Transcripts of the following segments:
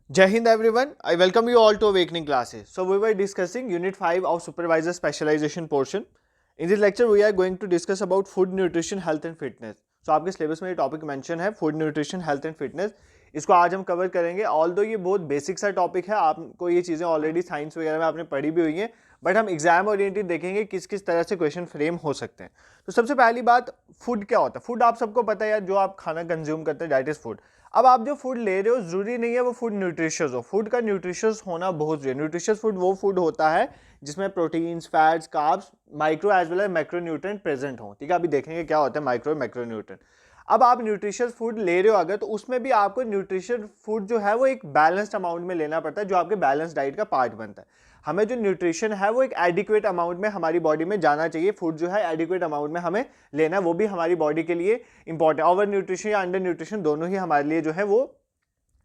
Jai Hind everyone, I welcome you all to Awakening classes. So we were discussing Unit 5 of Supervisor Specialization portion. In this lecture we are going to discuss about food, nutrition, health and fitness. So आपके syllabus में ये topic mention है food nutrition health and fitness. इसको आज हम cover करेंगे. Although ये बहुत बेसिक सा टॉपिक है, आपको ये चीज़ें ऑलरेडी साइंस वगैरह में आपने पढ़ी भी हुई हैं, बट हम एग्जाम ओरिएंटेड देखेंगे किस किस तरह से क्वेश्चन फ्रेम हो सकते हैं. तो सबसे पहली बात, फूड क्या होता है. फूड आप सबको पता है यार, जो आप खाना कंज्यूम करते हैं दैट इज फूड. अब आप जो फूड ले रहे हो जरूरी नहीं है वो फूड न्यूट्रिशियस हो. फूड का न्यूट्रिशियस होना बहुत जरूरी है. न्यूट्रिशियस फूड वो फूड होता है जिसमें proteins, fats, carbs, micro as well as macro nutrient present हो. ठीक है, अभी देखेंगे क्या होता है माइक्रो मैक्रो न्यूट्रिएंट. अब आप न्यूट्रिशियस फूड ले रहे हो अगर, तो उसमें भी आपको न्यूट्रिशियस फूड जो है वो एक बैलेंस्ड अमाउंट में लेना पड़ता है, जो आपके बैलेंस डाइट का पार्ट बनता है. हमें जो न्यूट्रिशन है वो एक एडिक्वेट अमाउंट में हमारी बॉडी में जाना चाहिए. फूड जो है एडिक्वेट अमाउंट में हमें लेना है, वो भी हमारी बॉडी के लिए इंपॉर्टेंट. ओवर न्यूट्रिशन या अंडर न्यूट्रिशन दोनों ही हमारे लिए जो है वो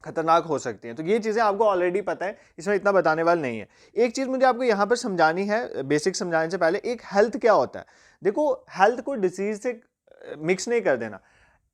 खतरनाक हो सकती हैं. तो ये चीज़ें आपको ऑलरेडी पता है, इसमें इतना बताने वाला नहीं है. एक चीज़ मुझे आपको यहाँ पर समझानी है, बेसिक समझाने से पहले, एक हेल्थ क्या होता है. देखो, हेल्थ को डिसीज से मिक्स नहीं कर देना.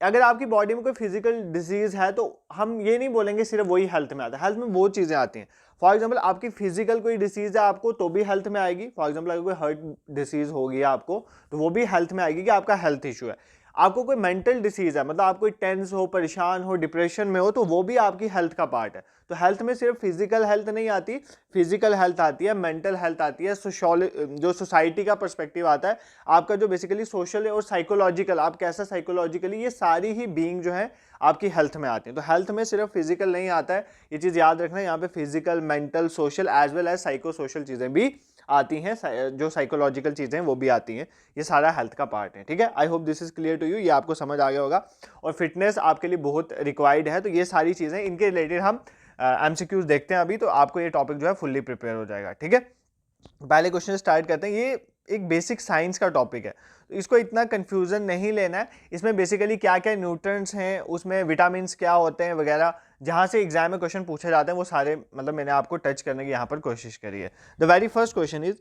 अगर आपकी बॉडी में कोई फिजिकल डिजीज है तो हम ये नहीं बोलेंगे सिर्फ वही हेल्थ में आता है. हेल्थ में बहुत चीज़ें आती हैं. फॉर एग्जाम्पल आपकी फिजिकल कोई डिसीज है आपको तो भी हेल्थ में आएगी. फॉर एग्जाम्पल अगर कोई हार्ट डिसीज होगी आपको तो वो भी हेल्थ में आएगी कि आपका हेल्थ इशू है. आपको कोई मेंटल डिसीज है, मतलब आप कोई टेंस हो, परेशान हो, डिप्रेशन में हो, तो वो भी आपकी हेल्थ का पार्ट है. तो हेल्थ में सिर्फ फिजिकल हेल्थ नहीं आती, फिजिकल हेल्थ आती है, मेंटल हेल्थ आती है, जो सोसाइटी का पर्सपेक्टिव आता है आपका, जो बेसिकली सोशल और साइकोलॉजिकल, आप कैसा साइकोलॉजिकली, ये सारी ही बीइंग जो है आपकी हेल्थ में आती है. तो हेल्थ में सिर्फ फिजिकल नहीं आता है, ये चीज़ याद रखना. यहाँ पे physical, mental, social as well as psycho social चीज़ें भी आती हैं, जो साइकोलॉजिकल चीज़ें वो भी आती हैं. ये सारा हेल्थ का पार्ट है. ठीक है, I hope this is clear to you, ये आपको समझ आ गया होगा. और फिटनेस आपके लिए बहुत रिक्वायर्ड है, तो ये सारी चीज़ें, इनके रिलेटेड हम एमसीक्यूज देखते हैं अभी, तो आपको ये टॉपिक जो है फुल्ली प्रिपेयर हो जाएगा. ठीक है, पहले क्वेश्चन स्टार्ट करते हैं. ये एक बेसिक साइंस का टॉपिक है, तो इसको इतना कंफ्यूजन नहीं लेना है. इसमें बेसिकली क्या क्या न्यूट्रिएंट्स हैं, उसमें विटामिन क्या होते हैं वगैरह, जहां से एग्जाम में क्वेश्चन पूछे जाते हैं वो सारे, मतलब मैंने आपको टच करने की यहाँ पर कोशिश करी है. The very first question is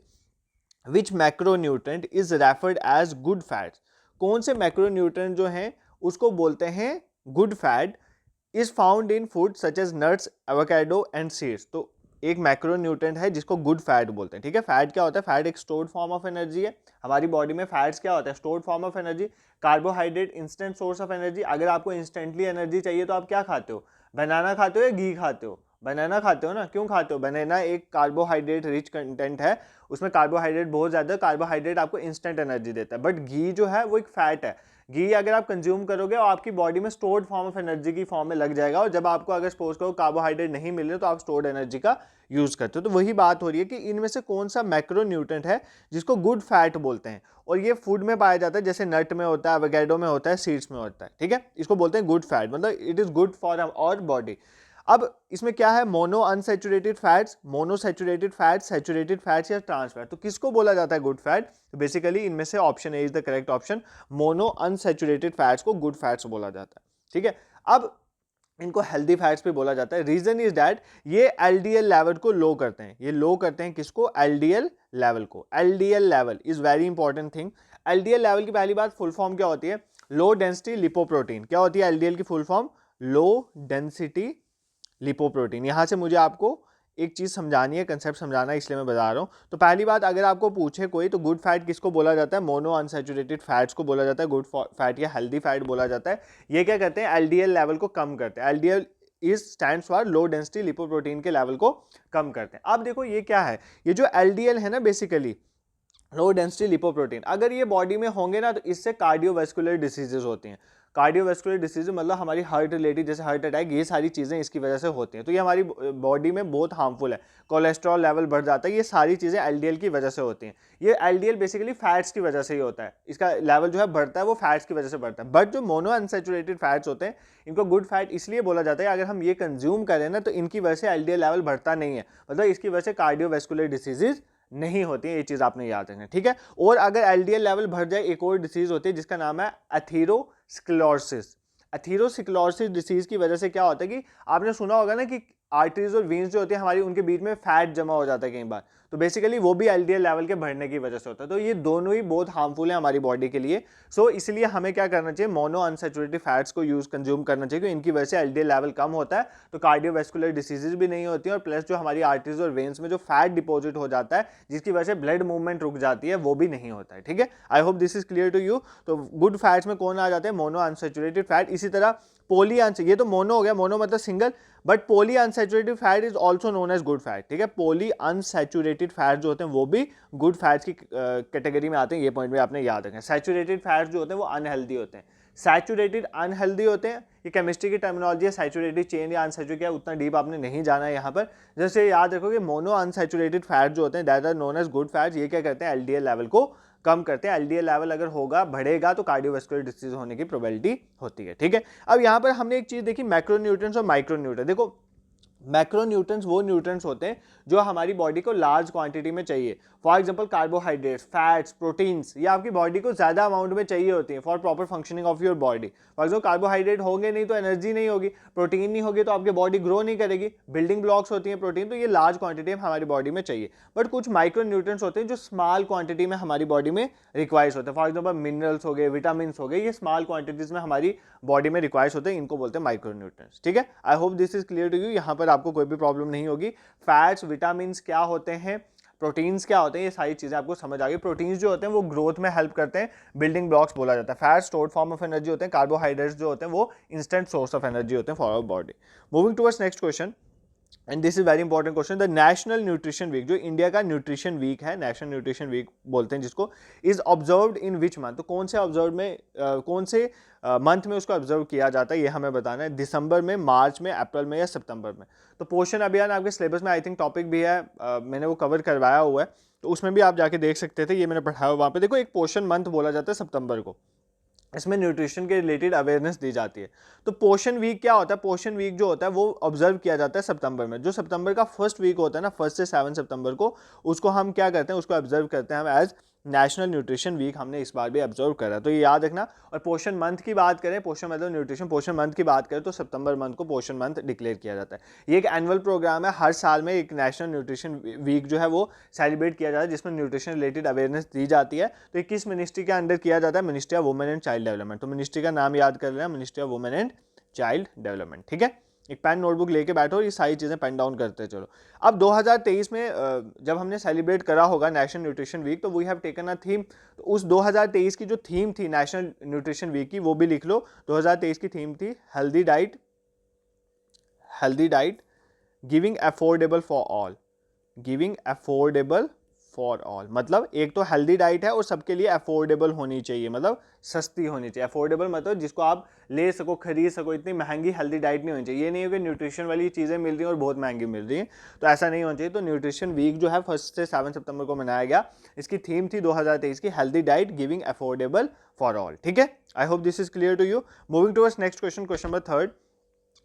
which macronutrient is referred as good fats. कौन से मैक्रोन्यूट्रेंट जो हैं उसको बोलते हैं good fat. Is found in food such as nuts, avocado and seeds. तो एक मैक्रोन्यूट्रेंट है जिसको गुड फैट बोलते हैं. ठीक है, फैट क्या होता है? फैट एक स्टोर्ड फॉर्म ऑफ एनर्जी है. हमारी बॉडी में फैट्स क्या होता है? Stored form of energy. Carbohydrate instant source of energy. अगर आपको इंस्टेंटली एनर्जी चाहिए तो आप क्या खाते हो? बनाना खाते हो या घी खाते हो? बनाना खाते हो ना. क्यों खाते हो? बनाना एक कार्बोहाइड्रेट रिच कंटेंट है, उसमें कार्बोहाइड्रेट बहुत ज़्यादा. कार्बोहाइड्रेट आपको इंस्टेंट एनर्जी देता है. बट घी जो है वो एक फैट है. घी अगर आप कंज्यूम करोगे और आपकी बॉडी में स्टोर्ड फॉर्म ऑफ एनर्जी की फॉर्म में लग जाएगा, और जब आपको अगर सपोज करो कार्बोहाइड्रेट नहीं मिल रहे तो आप स्टोर्ड एनर्जी का यूज करते हो. तो वही बात हो रही है कि इनमें से कौन सा मैक्रोन्यूट्रेंट है जिसको गुड फैट बोलते हैं, और ये फूड में पाया जाता है, जैसे नट में होता है, एवोकाडो में होता है, सीड्स में होता है. ठीक है, इसको बोलते हैं गुड फैट, मतलब it is good for our body. अब इसमें क्या है? Mono unsaturated fats, monosaturated fats, saturated fats या ट्रांस फैट. तो किसको बोला जाता है गुड फैट? तो बेसिकली इनमें से option A is the correct option. Mono unsaturated fats को गुड फैट्स बोला जाता है. ठीक है, अब इनको हेल्दी फैट्स भी बोला जाता है. रीजन इज दैट ये एलडीएल लेवल को लो करते हैं. ये लो करते हैं किसको? एलडीएल लेवल को. LDL level is very important thing. LDL level की पहली बात, फुल फॉर्म क्या होती है? Low density lipoprotein. क्या होती है एलडीएल की full form? Low density lipoprotein. यहाँ से मुझे आपको एक चीज़ समझानी है, कंसेप्ट समझाना है, इसलिए मैं बता रहा हूँ. तो पहली बात, अगर आपको पूछे कोई तो गुड फैट किसको बोला जाता है? मोनो अनसैचुरेटेड फैट्स को बोला जाता है गुड फैट या हेल्दी फैट बोला जाता है. ये क्या करते हैं? एलडीएल लेवल को कम करते हैं. LDL is stands for low density lipoprotein के लेवल को कम करते हैं. अब देखो ये क्या है, ये जो एलडीएल है ना, बेसिकली लो डेंसिटी लिपोप्रोटीन, अगर ये बॉडी में होंगे ना तो इससे कार्डियोवैस्कुलर डिसीजेज होती हैं. कार्डियोवैस्कुलर डिसीज मतलब हमारी हार्ट रिलेटेड, जैसे हार्ट अटैक, ये सारी चीज़ें इसकी वजह से होती हैं. तो ये हमारी बॉडी में बहुत हार्मफुल है. कोलेस्ट्रॉल लेवल बढ़ जाता है, ये सारी चीज़ें एलडीएल की वजह से होती हैं. ये एलडीएल बेसिकली फैट्स की वजह से ही होता है. इसका लेवल जो है बढ़ता है वो फैट्स की वजह से बढ़ता है. बट जो मोनो अनसैचुरेटेड फैट्स होते हैं इनको गुड फैट इसलिए बोला जाता है, अगर हम ये कंज्यूम करें ना तो इनकी वजह से एलडीएल लेवल बढ़ता नहीं है, मतलब इसकी वजह से कार्डियोवैस्कुलर डिसीजेज नहीं होती है. ये चीज़ आपने याद रखना है. ठीक है, और अगर एलडीएल लेवल बढ़ जाए, एक और डिसीज होती है जिसका नाम है एथेरोस्क्लेरोसिस. एथेरोस्क्लेरोसिस डिसीज की वजह से क्या होता है कि आपने सुना होगा ना कि आर्टरीज और वेन्स जो होती है हमारी, उनके बीच में फैट जमा हो जाता है कई बार, तो बेसिकली वो भी एलडीएल लेवल के बढ़ने की वजह से होता है। तो ये दोनों ही बहुत हार्मफुल है हमारी बॉडी के लिए। सो इसलिए हमें क्या करना चाहिए, मोनो अनसैचुरेटेड फैट्स को कंज्यूम करना चाहिए, क्योंकि इनकी वजह से एलडीएल लेवल कम होता है, तो कार्डियोवैस्कुलर डिसीजेज भी नहीं होती है, और प्लस जो हमारी आर्टरीज और वेन्स में जो फैट डिपॉजिट हो जाता है जिसकी वजह से ब्लड मूवमेंट रुक जाती है, वो भी नहीं होता है। ठीक है, I hope this is clear to you. तो गुड फैट्स में कौन आ जाते हैं, मोनो अनसैचुरेटेड फैट। इसी तरह पोली, ये तो मोनो हो गया, मोनो मतलब single, but poly unsaturated fat is also known as good fat. ठीक है, पोली अनसैचुरेटेड फैट जो होते हैं वो भी गुड फैट्स की कैटेगरी में आते हैं, ये पॉइंट में आपने याद रखें। सैचुरेटेड फैट्स जो होते हैं वो अनहेल्दी होते हैं, सैचुरेटेड अनहेल्दी होते हैं, ये केमिस्ट्री की टर्मिनोलॉजी है, सैचुरेटेड चेन या अनसैचुरेटेड क्या, उतना डीप आपने नहीं जाना है यहाँ पर। जैसे याद रखो कि मोनो अनसैचुरेटेड फैट जो होते हैं that are known as good fats, ये क्या करते हैं, एलडीएल लेवल को कम करते हैं। एलडीएल लेवल अगर होगा, बढ़ेगा, तो कार्डियोवैस्कुलर डिसीज होने की प्रोबेबिलिटी होती है। ठीक है, अब यहाँ पर हमने एक चीज देखी, मैक्रोन्यूट्रिएंट्स और माइक्रोन्यूट्रिएंट्स। देखो मैक्रोन्यूट्रिएंट्स वो न्यूट्रिएंट्स होते हैं जो हमारी बॉडी को लार्ज क्वांटिटी में चाहिए। For example carbohydrates, fats, proteins, ये आपकी बॉडी को ज्यादा अमाउंट में चाहिए होती है for proper functioning of your body. For example carbohydrate होंगे नहीं तो एनर्जी नहीं होगी, प्रोटीन नहीं होगी तो आपकी बॉडी ग्रो नहीं करेगी, बिल्डिंग ब्लॉक्स होती हैं प्रोटीन, तो ये लार्ज क्वांटिटी में हमारी बॉडी में चाहिए। बट कुछ माइक्रोन्यूट्रिएंट्स होते हैं जो स्मॉल क्वांटिटी में हमारी बॉडी में रिक्वायर्स होते हैं। फॉर एग्जाम्पल मिनरल्स हो गए, विटामिन हो गए, ये स्मॉल क्वांटिटीज में हमारी बॉडी में रिक्वायर्स होते हैं, इनको बोलते हैं माइक्रोन्यूट्रिएंट्स। ठीक है, I hope this is clear to you, यहाँ पर आपको कोई भी प्रॉब्लम नहीं होगी। फैट्स, विटामिन क्या होते हैं, प्रोटीन्स क्या होते हैं, ये सारी चीजें आपको समझ आ गई। प्रोटीन्स जो होते हैं वो ग्रोथ में हेल्प करते हैं, बिल्डिंग ब्लॉक्स बोला जाता है। Fat stored form of energy होते हैं, कार्बोहाइड्रेट्स जो होते हैं वो इंस्टेंट सोर्स ऑफ एनर्जी होते हैं for our body. Moving towards next question, and this is very important question. The national nutrition week, जो इंडिया का न्यूट्रिशन वीक है, नेशनल न्यूट्रिशन वीक बोलते हैं जिसको, is observed in which month, तो कौन से ऑब्जर्व में कौन से मंथ में उसको ऑब्जर्व किया जाता है, ये हमें बताना है। दिसंबर में, मार्च में, अप्रैल में या सितंबर में। तो पोषण अभियान आपके सिलेबस में आई थिंक टॉपिक भी है, मैंने वो कवर करवाया हुआ है, तो उसमें भी आप जाके देख सकते थे, ये मैंने पढ़ाया वहाँ पे। देखो, एक पोषण मंथ बोला जाता है सितंबर को, इसमें न्यूट्रिशन के रिलेटेड अवेयरनेस दी जाती है। तो पोषण वीक क्या होता है, पोषण वीक जो होता है वो ऑब्जर्व किया जाता है सितंबर में। जो सितंबर का फर्स्ट वीक होता है ना, 1 से 7 सितंबर को, उसको हम क्या करते हैं, उसको ऑब्जर्व करते हैं हम एज नेशनल न्यूट्रिशन वीक। हमने इस बार भी ऑब्जर्व करा, तो ये याद रखना। और पोषण मंथ की बात करें, पोषण मतलब न्यूट्रिशन, पोषण मंथ की बात करें तो सितंबर मंथ को पोषण मंथ डिक्लेयर किया जाता है। ये एक एनुअल प्रोग्राम है, हर साल में एक नेशनल न्यूट्रिशन वीक जो है वो सेलिब्रेट किया जाता है, जिसमें न्यूट्रिशन रिलेटेड अवेयरनेस दी जाती है। तो ये किस मिनिस्ट्री के अंडर किया जाता है, ministry of women and child development. तो मिनिस्ट्री का नाम याद कर रहे हैं, ministry of women and child development. ठीक है, एक पेन नोटबुक लेके बैठो और ये सारी चीज़ें पेन डाउन करते चलो। अब 2023 में जब हमने सेलिब्रेट करा होगा नेशनल न्यूट्रिशन वीक, तो we have taken a theme. तो उस 2023 की जो थीम थी नेशनल न्यूट्रिशन वीक की, वो भी लिख लो। 2023 की थीम थी healthy diet, healthy diet giving affordable for all, giving affordable for all. मतलब एक तो हेल्दी डाइट है और सबके लिए अफोर्डेबल होनी चाहिए, मतलब सस्ती होनी चाहिए। अफोर्डेबल मतलब जिसको आप ले सको, खरीद सको, इतनी महंगी हेल्दी डाइट नहीं होनी चाहिए। ये नहीं है कि न्यूट्रिशन वाली चीज़ें मिल रही हैं और बहुत महंगी मिल रही हैं, तो ऐसा नहीं होना चाहिए। तो न्यूट्रिशन वीक जो है 1 से 7 सितंबर को मनाया गया। इसकी थीम थी 2023 की healthy diet giving affordable for all. ठीक है, I hope this is clear to you. Moving towards next question, question number 3।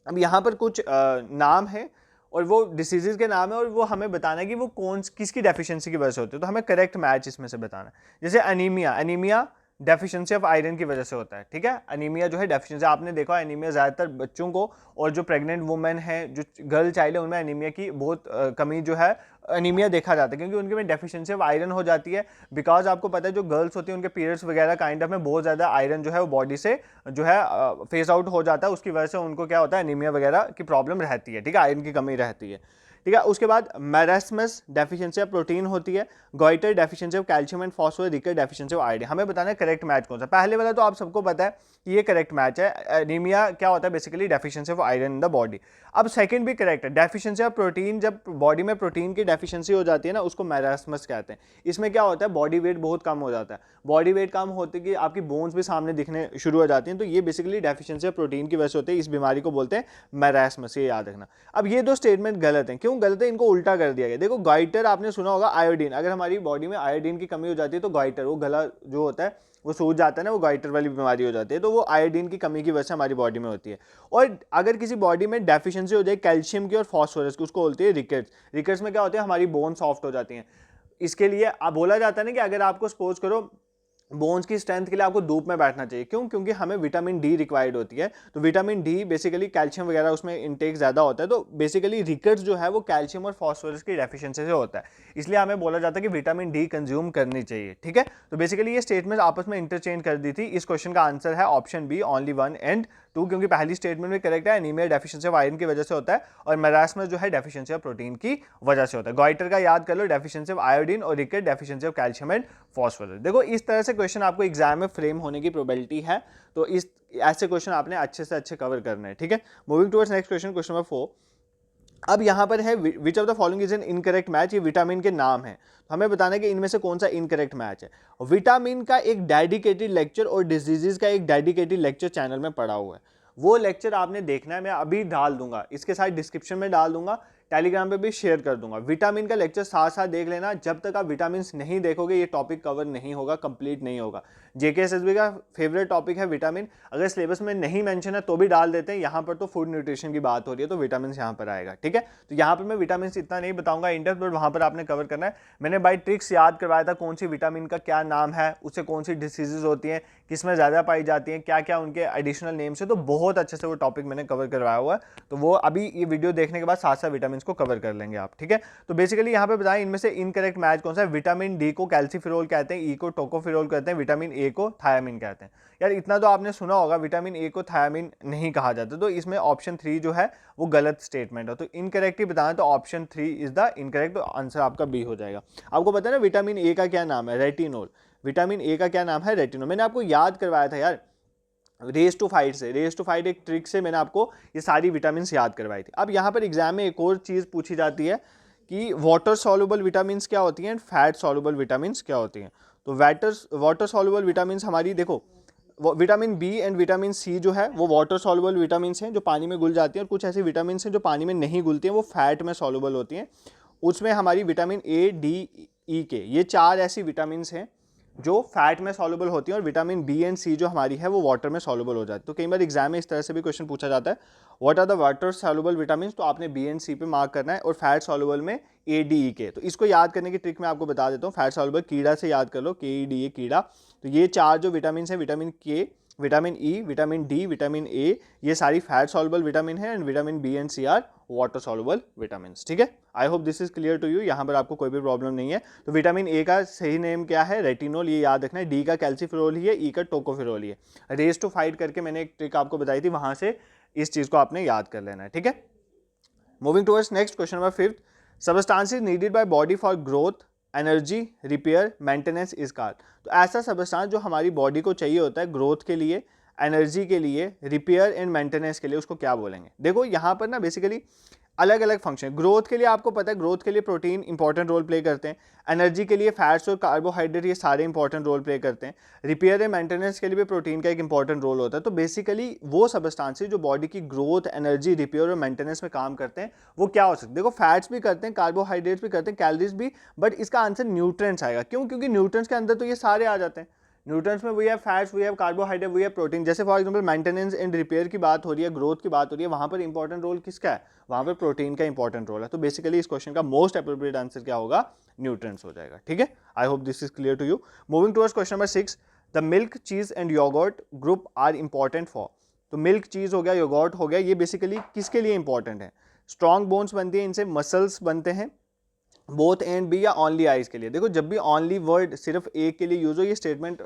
अब यहाँ पर कुछ नाम है और वो डिसीजेज के नाम है, और वो हमें बताना है कि वो किसकी डेफिशिएंसी की वजह से होती है। तो हमें करेक्ट मैच इसमें से बताना है। जैसे anaemia, anaemia deficiency of iron की वजह से होता है। ठीक है, अनीमिया जो है डेफिशिएंसी, आपने देखा अनीमिया ज़्यादातर बच्चों को और जो प्रेग्नेंट वुमेन है, जो गर्ल चाइल्ड है, उनमें अनीमिया की बहुत कमी जो है, अनीमिया देखा जाता है, क्योंकि उनके में डेफिशिएंसी ऑफ आयरन हो जाती है। बिकॉज आपको पता है जो गर्ल्स होती है उनके पीरियड्स वगैरह काइंड ऑफ में बहुत ज़्यादा आयरन जो है वो बॉडी से जो है फेस आउट हो जाता है, उसकी वजह से उनको क्या होता है, अनीमिया वगैरह की प्रॉब्लम रहती है। ठीक है, आयरन की कमी रहती है। ठीक है, उसके बाद मैरास्मस डेफिशिएंसी ऑफ प्रोटीन होती है, goitre deficiency of calcium and phosphorus, recur deficiency of iron. हमें बताना है करेक्ट मैच कौन सा। पहले वाला तो आप सबको पता है कि ये करेक्ट मैच है। एनीमिया क्या होता है, basically deficiency of iron in the body. अब सेकंड भी करेक्ट है, डेफिशिएंसी ऑफ प्रोटीन। जब बॉडी में प्रोटीन की डेफिशिएंसी हो जाती है ना, उसको मैरास्मस कहते हैं। इसमें क्या होता है, बॉडी वेट बहुत कम हो जाता है। बॉडी वेट कम होते कि आपकी बोन्स भी सामने दिखने शुरू हो जाती हैं, तो ये बेसिकली डेफिशिएंसी ऑफ प्रोटीन की वजह से होते हैं। इस बीमारी को बोलते हैं मैरास्मस, ये याद रखना। अब ये दो स्टेटमेंट गलत हैं। क्यों गलत है, इनको उल्टा कर दिया गया। देखो गाइटर आपने सुना होगा, आयोडीन, अगर हमारी बॉडी में आयोडीन की कमी हो जाती है तो गाइटर, वो गला जो होता है वो सूज जाता है ना, वो गाइटर वाली बीमारी हो जाती है। तो वो आयोडीन की कमी की वजह से हमारी बॉडी में होती है। और अगर किसी बॉडी में डेफिशिएंसी हो जाए कैल्शियम की और फॉस्फोरस की, उसको बोलते हैं रिकेट्स। रिकेट्स में क्या होता है, हमारी बोन सॉफ्ट हो जाती हैं। इसके लिए बोला जाता है ना कि अगर आपको सपोज करो बोन्स की स्ट्रेंथ के लिए आपको धूप में बैठना चाहिए। क्यों? क्योंकि हमें विटामिन डी रिक्वायर्ड होती है। तो विटामिन डी बेसिकली कैल्शियम वगैरह उसमें इंटेक ज़्यादा होता है, तो बेसिकली रिकेट्स जो है वो कैल्शियम और फॉस्फोरस की डेफिशिएंसी से होता है, इसलिए हमें बोला जाता है कि विटामिन डी कंज्यूम करनी चाहिए। ठीक है, तो बेसिकली ये स्टेटमेंट आपस में इंटरचेंज कर दी थी। इस क्वेश्चन का आंसर है ऑप्शन बी, ओनली 1 एंड 2, क्योंकि पहली स्टेटमेंट में करेक्ट है, एनीमिया डेफिशिएंसी ऑफ आयरन की वजह से होता है, और मरासमस जो है डेफिशिएंसी ऑफ प्रोटीन की वजह से होता है। गॉइटर का याद कर लो, डेफिशिएंसी ऑफ आयोडीन, और rickets deficiency of calcium and phosphorus. देखो इस तरह से क्वेश्चन आपको एग्जाम में फ्रेम होने की प्रोबेबिलिटी है, तो इस ऐसे क्वेश्चन आपने अच्छे से अच्छे कवर करने हैं। ठीक है, moving towards next question, question number 4। अब यहाँ पर है विच of the following is an incorrect match, ये विटामिन के नाम है, तो हमें बताना है कि इनमें से कौन सा इनकरेक्ट मैच है। विटामिन का एक डेडिकेटेड लेक्चर और डिजीजेज का एक डेडिकेटेड लेक्चर चैनल में पड़ा हुआ है, वो लेक्चर आपने देखना है, मैं अभी डाल दूंगा, इसके साथ डिस्क्रिप्शन में डाल दूंगा, टेलीग्राम पे भी शेयर कर दूंगा। विटामिन का लेक्चर साथ साथ देख लेना, जब तक आप विटामिन नहीं देखोगे ये टॉपिक कवर नहीं होगा, कंप्लीट नहीं होगा। जेकेएसएसबी का फेवरेट टॉपिक है विटामिन, अगर सिलेबस में नहीं मेंशन है तो भी डाल देते हैं, यहाँ पर तो फूड न्यूट्रिशन की बात हो रही है तो विटामिन यहाँ पर आएगा। ठीक है, तो यहाँ पर मैं विटामिन इतना नहीं बताऊंगा इन डेप्थ, बट वहाँ पर आपने कवर करना है। मैंने बाई ट्रिक्स याद करवाया था कौन सी विटामिन का क्या नाम है, उससे कौन सी डिसीजेज होती हैं, किसमें ज़्यादा पाई जाती हैं, क्या क्या उनके एडिशनल नेम्स है, तो बहुत अच्छे से वो टॉपिक मैंने कवर करवाया हुआ है, तो वो अभी ये वीडियो देखने के बाद साथ साथ विटामिन को कवर कर लेंगे आप। ठीक है, तो बेसिकली यहाँ पे बताएं इनमें से इनकरेक्ट मैच कौन सा है। विटामिन डी को कैल्सीफिरोल कहते हैं, ई को टोकोफिरोल कहते हैं, विटामिन ए को थायामिन कहते हैं। यार इतना तो आपने सुना होगा, विटामिन ए को थायामिन नहीं कहा जाता, तो इसमें ऑप्शन 3 जो है वो गलत स्टेटमेंट है, तो इनकरेक्ट ही बताना, तो ऑप्शन 3 इज द इनकरेक्ट, तो आंसर आपका बी हो जाएगा। आपको पता है ना विटामिन ए का क्या नाम है, रेटिनोल। विटामिन ए का क्या नाम है, रेटिनोल। मैंने आपको याद करवाया था यार रेस टू फाइट से, रेस टू फाइट एक ट्रिक से मैंने आपको ये सारी विटामिन याद करवाई थी। अब यहाँ पर एग्जाम में एक और चीज़ पूछी जाती है कि वाटर सॉल्युबल विटामिन क्या होती हैं एंड फैट सॉल्युबल विटामिन क्या होती हैं। तो वाटर सॉल्युबल विटामिन हमारी देखो, vitamin B and vitamin C जो है वो वाटर सॉल्युबल विटामिन हैं जो पानी में घुल जाती हैं, और कुछ ऐसी विटामिन हैं जो पानी में नहीं घुलती हैं, वो फैट में सॉल्युबल होती हैं। उसमें हमारी विटामिन ए, डी, ई के, ये 4 ऐसी विटामिन हैं जो फैट में सॉल्युबल होती हैं, और विटामिन बी एंड सी जो हमारी है वो वाटर में सॉल्युबल हो जाती है। तो कई बार एग्जाम में इस तरह से भी क्वेश्चन पूछा जाता है, what are the water soluble vitamin, तो आपने बी एंड सी पे मार्क करना है, और फैट सॉल्युबल में ए, डी, ई के। तो इसको याद करने की ट्रिक मैं आपको बता देता हूँ, फैट सॉल्युबल कीड़ा से याद कर लो, के ई डी ए कीड़ा। तो ये 4 जो विटामिन है, vitamin K, vitamin E, vitamin D, vitamin A, ये सारी फैट सॉल्युबल विटामिन है, and vitamin B and C are water soluble vitamin. ठीक है, I hope this is clear to you, यहाँ पर आपको कोई भी प्रॉब्लम नहीं है। तो विटामिन ए का सही नेम क्या है, रेटिनोल, ये याद रखना है। डी का कैल्सीफिरोल ही है, ई का टोकोफिरोल ही है। रेस टू फाइट करके मैंने एक ट्रिक आपको बताई थी, वहां से इस चीज को आपने याद कर लेना है। ठीक है, moving towards next question number 5, substances needed by body for growth, energy, repair, maintenance is called. तो ऐसा सबस्टांस जो हमारी बॉडी को चाहिए होता है ग्रोथ के लिए, एनर्जी के लिए, रिपेयर एंड मेंटेनेंस के लिए, उसको क्या बोलेंगे। देखो यहाँ पर ना बेसिकली अलग अलग फंक्शन, ग्रोथ के लिए आपको पता है ग्रोथ के लिए प्रोटीन इंपॉर्टेंट रोल प्ले करते हैं, एनर्जी के लिए फैट्स और कार्बोहाइड्रेट ये सारे इंपॉर्टेंट रोल प्ले करते हैं, रिपेयर एंड मेंटेनेंस के लिए भी प्रोटीन का एक इंपॉर्टेंट रोल होता है। तो बेसिकली वो सबस्टांसेस जो बॉडी की ग्रोथ, एनर्जी, रिपेयर और मेंटेनेंस में काम करते हैं वो क्या हो सकते हैं। देखो फैट्स भी करते हैं, कार्बोहाइड्रेट्स भी करते हैं, कैलोरीज भी, बट इसका आंसर न्यूट्रिएंट्स आएगा। क्यों? क्योंकि न्यूट्रिएंट्स के अंदर तो ये सारे आ जाते हैं। न्यूट्रिएंट्स में we have fats, we have carbohydrate, we have protein. जैसे for example maintenance and repair की बात हो रही है, ग्रोथ की बात हो रही है, वहां पर इंपॉर्टेंट रोल किसका है, वहां पर प्रोटीन का इंपॉर्टेंट रोल है। तो बेसिकली इस क्वेश्चन का मोस्ट अप्रोप्रिएट आंसर क्या होगा, न्यूट्रिएंट्स हो जाएगा। ठीक है, I hope this is clear to you. Moving towards question number 6, the milk, cheese and yoghurt group are important for. तो मिल्क, चीज हो गया, योगर्ट हो गया, ये बेसिकली किसके लिए इंपॉर्टेंट है, स्ट्रॉन्ग बोन्स बनती है, इनसे मसल्स बनते हैं, बोथ एंड बी या ओनली आइज के लिए। देखो जब भी ओनली वर्ड सिर्फ एक के लिए यूज हो, ये स्टेटमेंट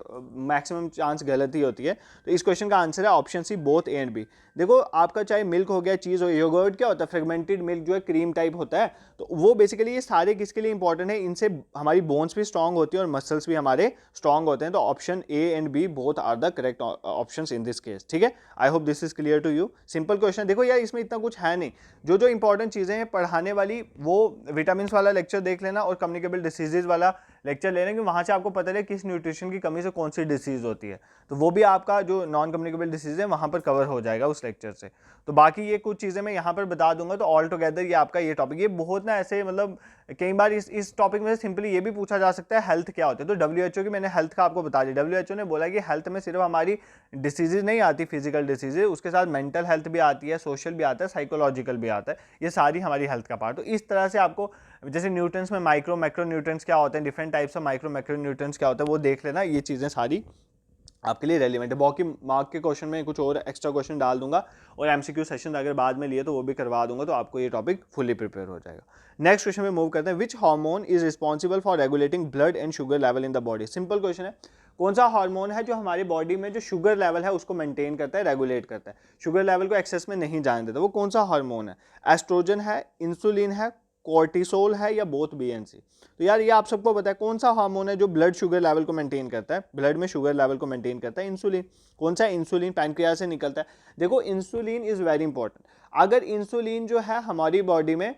मैक्सिमम चांस गलत ही होती है। तो इस क्वेश्चन का आंसर है option C, both and B. देखो आपका चाहे मिल्क हो गया, चीज़ हो, योगर्ट क्या होता है, फ्रेगमेंटेड मिल्क जो है क्रीम टाइप होता है, तो वो बेसिकली ये सारे किसके लिए इंपॉर्टेंट है, इनसे हमारी बोन्स भी स्ट्रॉन्ग होती है और मसल्स भी हमारे स्ट्रॉन्ग होते हैं। तो option A and B both are the correct options in this case. ठीक है, I hope this is clear to you. Simple question, देखो यार इसमें इतना कुछ है नहीं, जो जो इंपॉर्टेंट चीज़ें हैं पढ़ाने वाली, वो विटामिन वाला लेक्चर देख लेना और कम्युनिकेबल डिसीजेज वाला लेक्चर ले लें, कि वहाँ से आपको पता चले किस न्यूट्रिशन की कमी से कौन सी डिसीज होती है, तो वो भी आपका जो नॉन कम्युनिकेबल डिसीज है वहाँ पर कवर हो जाएगा उस लेक्चर से। तो बाकी ये कुछ चीज़ें मैं यहाँ पर बता दूंगा। तो ऑल टुगेदर ये आपका ये टॉपिक, ये बहुत ना ऐसे मतलब कई बार इस टॉपिक में सिंपली ये भी पूछा जा सकता है हेल्थ क्या होती है। तो WHO की मैंने हेल्थ का आपको बता दिया। WHO ने बोला कि हेल्थ में सिर्फ हमारी डिसीजेज नहीं आती, फिजिकल डिसीजेज, उसके साथ मेंटल हेल्थ भी आती है, सोशल भी आता है, साइकोलॉजिकल भी आता है, ये सारी हमारी हेल्थ का पार्ट। तो इस तरह से आपको जैसे न्यूट्रिएंट्स में माइक्रो मैक्रो न्यूट्रिएंट्स क्या होते हैं, different types of micro macronutrients क्या होता है वो देख लेना, ये चीज़ें सारी आपके लिए रेलिवेंट है। बाकी मार्क के क्वेश्चन में कुछ और एक्स्ट्रा क्वेश्चन डाल दूंगा और एमसीक्यू सेशन अगर बाद में लिए तो वो भी करवा दूंगा, तो आपको ये टॉपिक फुली प्रिपेयर हो जाएगा। नेक्स्ट क्वेश्चन में मूव करते हैं, which hormone is responsible for regulating blood and sugar level in the body. Simple question है, कौन सा हार्मोन है जो हमारी बॉडी में जो शुगर लेवल है उसको मेंटेन करता है, रेगुलेट करता है, शुगर लेवल को एक्सेस में नहीं जाने देता, वो कौन सा हार्मोन है? एस्ट्रोजन है, इंसुलिन है, कोर्टिसोल है, या बोथ बी एंड सी। तो यार ये आप सबको पता है कौन सा हार्मोन है जो ब्लड शुगर लेवल को मेंटेन करता है, ब्लड में शुगर लेवल को मेंटेन करता है? इंसुलिन। कौन सा? इंसुलिन पैनक्रियास से निकलता है। देखो इंसुलिन इज वेरी इंपॉर्टेंट। अगर इंसुलिन जो है हमारी बॉडी में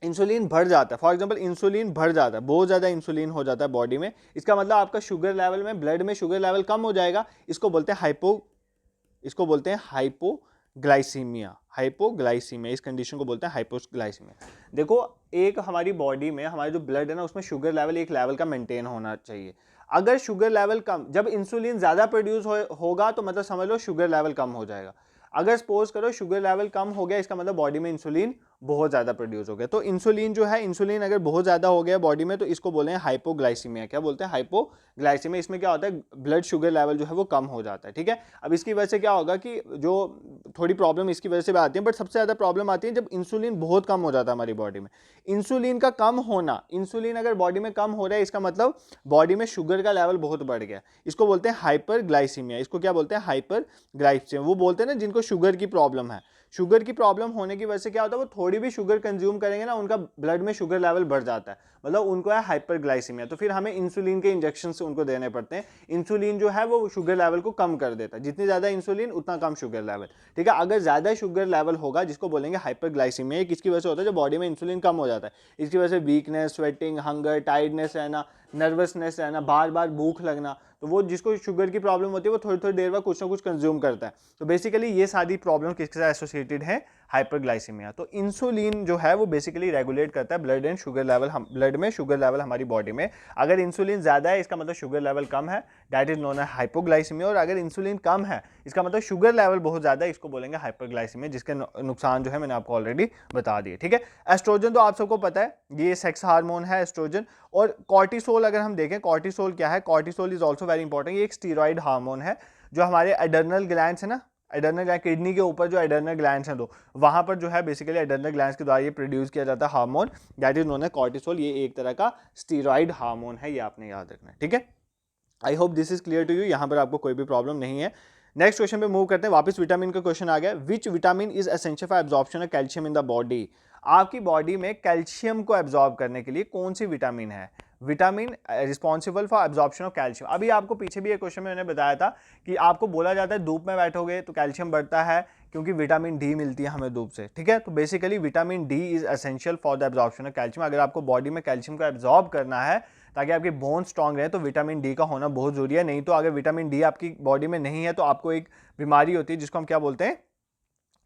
इंसुलिन बढ़ जाता है, फॉर एग्जांपल इंसुलिन बढ़ जाता है, बहुत ज़्यादा इंसुलिन हो जाता है बॉडी में, इसका मतलब आपका शुगर लेवल में, ब्लड में शुगर लेवल कम हो जाएगा। इसको बोलते हैं हाइपोग्लाइसीमिया। हाइपोग्लाइसीमिया, इस कंडीशन को बोलते हैं हाइपोग्लाइसीमिया। देखो एक हमारी बॉडी में हमारे जो ब्लड है ना उसमें शुगर लेवल एक लेवल का मेंटेन होना चाहिए। अगर शुगर लेवल कम, जब इंसुलिन ज़्यादा प्रोड्यूस होगा तो मतलब समझ लो शुगर लेवल कम हो जाएगा। अगर सपोज करो शुगर लेवल कम हो गया, इसका मतलब बॉडी में इंसुलिन बहुत ज़्यादा प्रोड्यूस हो गया। तो इंसुलिन जो है, इंसुलिन अगर बहुत ज़्यादा हो गया बॉडी में तो इसको बोले हैं हाइपोग्लाइसीमिया। क्या बोलते हैं? हाइपोग्लाइसीमिया। इसमें क्या होता है, ब्लड शुगर लेवल जो है वो कम हो जाता है। ठीक है, अब इसकी वजह से क्या होगा कि जो थोड़ी प्रॉब्लम इसकी वजह से भी आती है, बट सबसे ज़्यादा प्रॉब्लम आती है जब इंसुलिन बहुत कम हो जाता है हमारी बॉडी में। इंसुलिन का कम होना, इंसुलिन अगर बॉडी में कम हो रहा है इसका मतलब बॉडी में शुगर का लेवल बहुत बढ़ गया, इसको बोलते हैं हाइपरग्लाइसीमिया। इसको क्या बोलते हैं? हाइपरग्लाइसीमिया। वो बोलते हैं ना जिनको शुगर की प्रॉब्लम है, शुगर की प्रॉब्लम होने की वजह से क्या होता है, वो थोड़ी भी शुगर कंज्यूम करेंगे ना, उनका ब्लड में शुगर लेवल बढ़ जाता है, मतलब उनको है हाइपरग्लाइसीमिया। तो फिर हमें इंसुलिन के इंजेक्शन से उनको देने पड़ते हैं। इंसुलिन जो है वो शुगर लेवल को कम कर देता है, जितनी ज़्यादा इंसुलिन उतना कम शुगर लेवल। ठीक है, अगर ज़्यादा शुगर लेवल होगा जिसको बोलेंगे हाइपरग्लाइसीमिया, किसकी वजह से होता है? जो बॉडी में इंसुलिन कम हो जाता है, इसकी वजह से वीकनेस, स्वेटिंग, हंगर, टायर्डनेस रहना, नर्वसनेस रहना, बार बार भूख लगना। तो वो जिसको शुगर की प्रॉब्लम होती है वो थोड़ी थोड़ी देर बाद कुछ ना कुछ कंज्यूम करता है। तो बेसिकली ये सारी प्रॉब्लम किसके साथ एसोसिएटेड है? हाइपरग्लाइसीमिया। तो इंसुलिन जो है वो बेसिकली रेगुलेट करता है blood and sugar level, blood में शुगर लेवल हमारी बॉडी में। अगर इंसुलिन ज़्यादा है इसका मतलब शुगर लेवल कम है, दैट इज नोन है हाइपोग्लाइसीमिया। और अगर इंसुलिन कम है इसका मतलब शुगर लेवल बहुत ज़्यादा है, इसको बोलेंगे हाइपरग्लाइसीमिया, जिसके नुकसान जो है मैंने आपको ऑलरेडी बता दिए। ठीक है, एस्ट्रोजन तो आप सबको पता है, ये सेक्स हार्मोन है एस्ट्रोजन। और कॉर्टिसोल अगर हम देखें, कॉर्टिसोल क्या है? Cortisol is also very important. ये एक स्टीरॉइड हार्मोन है जो हमारे एडर्नल ग्लैंड्स है ना, एडर्नल ग्लैंड, किडनी के ऊपर जो एडर्नल ग्लैंड्स हैं, तो वहाँ पर जो है बेसिकली एडर्नल ग्लैंड्स के द्वारा ये प्रोड्यूस किया जाता है हार्मोन, दैट इज नोन है कॉर्टिसोल। ये एक तरह का स्टीरॉइड हार्मोन है, ये आपने याद रखना है। ठीक है, I hope this is clear to you, यहाँ पर आपको कोई भी प्रॉब्लम नहीं है। नेक्स्ट क्वेश्चन पे मूव करते हैं, वापस विटामिन का क्वेश्चन आ गया। विच vitamin is essential for absorption of calcium in the body. आपकी बॉडी में कैल्शियम को एब्जॉर्ब करने के लिए कौन सी विटामिन है? Vitamin responsible for absorption of calcium. अभी आपको पीछे भी एक क्वेश्चन में मैंने बताया था कि आपको बोला जाता है धूप में बैठोगे तो कैल्शियम बढ़ता है क्योंकि विटामिन डी मिलती है हमें धूप से। ठीक है, तो basically vitamin D is essential for the absorption of calcium. अगर आपको बॉडी में कैल्शियम को एब्जॉर्ब करना है ताकि आपकी बोन स्ट्रांग रहे तो विटामिन डी का होना बहुत जरूरी है। नहीं तो अगर विटामिन डी आपकी बॉडी में नहीं है तो आपको एक बीमारी होती है जिसको हम क्या बोलते हैं?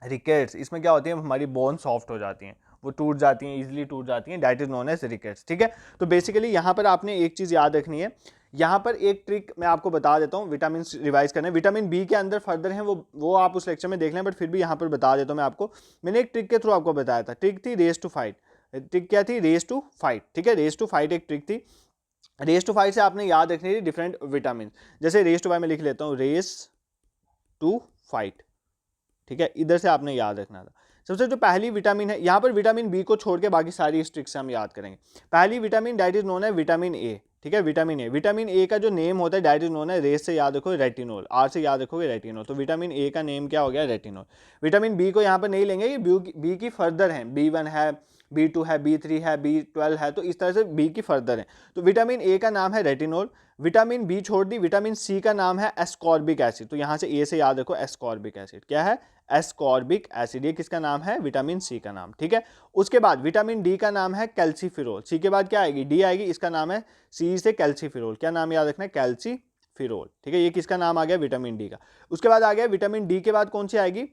रिकेट्स। इसमें क्या होती है, हमारी बोन सॉफ्ट हो जाती हैं, वो टूट जाती हैं, इजीली टूट जाती हैं, that is known as rickets. ठीक है, तो बेसिकली यहाँ पर आपने एक चीज़ याद रखनी है, यहाँ पर एक ट्रिक मैं आपको बता देता हूँ विटामिन रिवाइज करने। विटामिन बी के अंदर फर्दर हैं वो आप उस लेक्चर में देख लें, बट फिर भी यहाँ पर बता देता हूँ मैं आपको। मैंने एक ट्रिक के थ्रू आपको बताया था, ट्रिक थी रेस टू फाइट। ट्रिक क्या थी? Race to fight. ठीक है, रेस टू फाइट एक ट्रिक थी। रेस टू फाइट से आपने याद रखनी थी डिफरेंट विटामिन। जैसे रेस टू फाइट में लिख लेता हूँ, रेस टू फाइट। ठीक है, इधर से आपने याद रखना था। सबसे जो पहली विटामिन है, यहाँ पर विटामिन बी को छोड़ के बाकी सारी इस ट्रिक से हम याद करेंगे। पहली विटामिन दैट इज नोन है विटामिन ए। ठीक है, विटामिन ए। विटामिन ए का जो नेम होता है दैट इज नोन है, रेस से याद रखो रेटिनोल, आर से याद रखोगे रेटिनोल। तो विटामिन ए का नेम क्या हो गया? रेटिनोल। विटामिन बी को यहाँ पर नहीं लेंगे, ये बी की फर्दर है, B1 है, B2 है, B3 है, B12 है, तो इस तरह से बी की फर्दर है। तो विटामिन ए का नाम है रेटिनोल। विटामिन बी छोड़ दी, विटामिन सी का नाम है एस्कॉर्बिक एसिड। तो यहाँ से ए से याद रखो एस्कॉर्बिक एसिड। क्या है? Ascorbic acid. ये किसका नाम है? विटामिन सी का नाम। ठीक है, उसके बाद विटामिन डी का नाम है कैल्सीफिरोल। सी के बाद क्या आएगी? डी आएगी, इसका नाम है सी से कैल्सीफिरोल। क्या नाम याद रखना है? कैल्सीफिरोल। ठीक है, ये किसका नाम आ गया? विटामिन डी का। उसके बाद आ गया विटामिन डी के बाद कौन सी आएगी?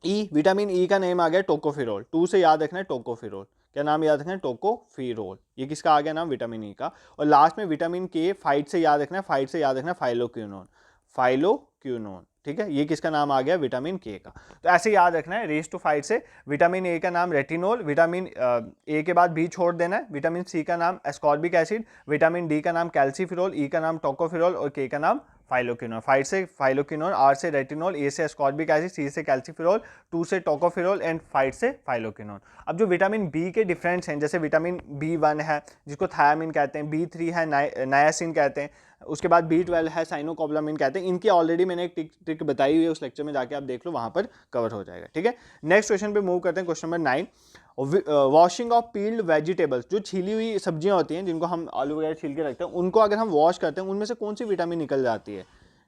ई। विटामिन ई का नेम आ गया टोकोफिरोल। टू से याद रखना है टोकोफिरोल। क्या नाम याद रखना है? टोकोफिरोल। ये किसका आ गया नाम? विटामिन ई का। और लास्ट में विटामिन के, फाइट से याद रखना है, फाइट से याद रखना है फाइलोक्विनोन। फाइलोक्विनोन, ठीक है, ये किसका नाम आ गया, विटामिन के का। तो ऐसे याद रखना है, रेस टू 5 से विटामिन ए का नाम रेटिनोल, विटामिन ए के बाद बी छोड़ देना है, विटामिन सी का नाम एस्कॉर्बिक एसिड, विटामिन डी का नाम कैल्सीफिरोल, ई का नाम टोकोफिरोल और के का नाम फाइलोक्विनोन। 5 से फाइलोक्विनोन, आर से रेटिनोल, ए से एस्कॉर्बिक एसिड, सी से कैल्सीफिरोल, 2 से टोकोफिरोल एंड 5 से फाइलोक्विनोन। अब जो विटामिन बी के डिफरेंट्स हैं, जैसे विटामिन B1 है जिसको थायामिन कहते हैं, B3 है नायासिन कहते हैं, उसके बाद B12 है साइनोकोबालामिन कहते हैं, इनकी ऑलरेडी मैंने एक ट्रिक बताई हुई है, उस लेक्चर में जाके आप देख लो, वहां पर कवर हो जाएगा, ठीक है। नेक्स्ट क्वेश्चन पे मूव करते हैं, question number 9। Washing of peeled vegetables, जो छीली हुई सब्जियां होती हैं जिनको हम आलू वगैरह छील के रखते हैं, उनको अगर हम वॉश करते हैं उनमें से कौन सी विटामिन निकल जाती है,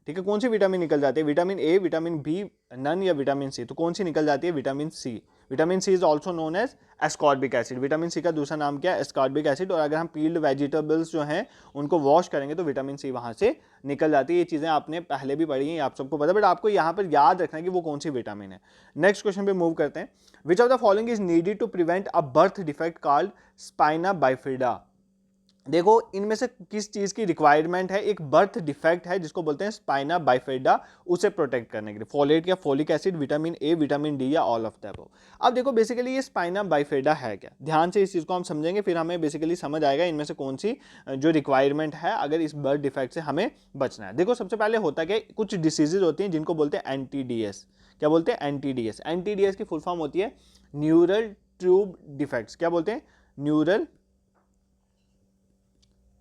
ठीक है, कौन सी विटामिन निकल जाती है, vitamin A, vitamin B, none या विटामिन सी, तो कौन सी निकल जाती है, vitamin C. Vitamin C is also known as ascorbic acid, vitamin C का दूसरा नाम क्या है, एस्कॉर्बिक एसिड। और अगर हम पील्ड वेजिटेबल्स जो हैं उनको वॉश करेंगे तो विटामिन सी वहां से निकल जाती है। ये चीजें आपने पहले भी पढ़ी हैं, आप सबको पता है, बट आपको यहाँ पर याद रखना है कि वो कौन सी विटामिन है। नेक्स्ट क्वेश्चन पे मूव करते हैं, which of the following is needed to prevent a birth defect called spina bifida. देखो इनमें से किस चीज की रिक्वायरमेंट है, एक बर्थ डिफेक्ट है जिसको बोलते हैं स्पाइना बाइफिडा, उसे प्रोटेक्ट करने के लिए फोलेट या folic acid, vitamin A, vitamin D या ऑल ऑफ द अबव। अब देखो बेसिकली ये स्पाइना बाइफिडा है क्या, ध्यान से इस चीज को हम समझेंगे, फिर हमें बेसिकली समझ आएगा इनमें से कौन सी जो रिक्वायरमेंट है अगर इस बर्थ डिफेक्ट से हमें बचना है। देखो सबसे पहले होता क्या, कुछ डिसीजेज होती हैं जिनको बोलते हैं NTDs। क्या बोलते हैं, NTDs। NTDs की फुल फॉर्म होती है न्यूरल ट्यूब डिफेक्ट्स। क्या बोलते हैं, न्यूरल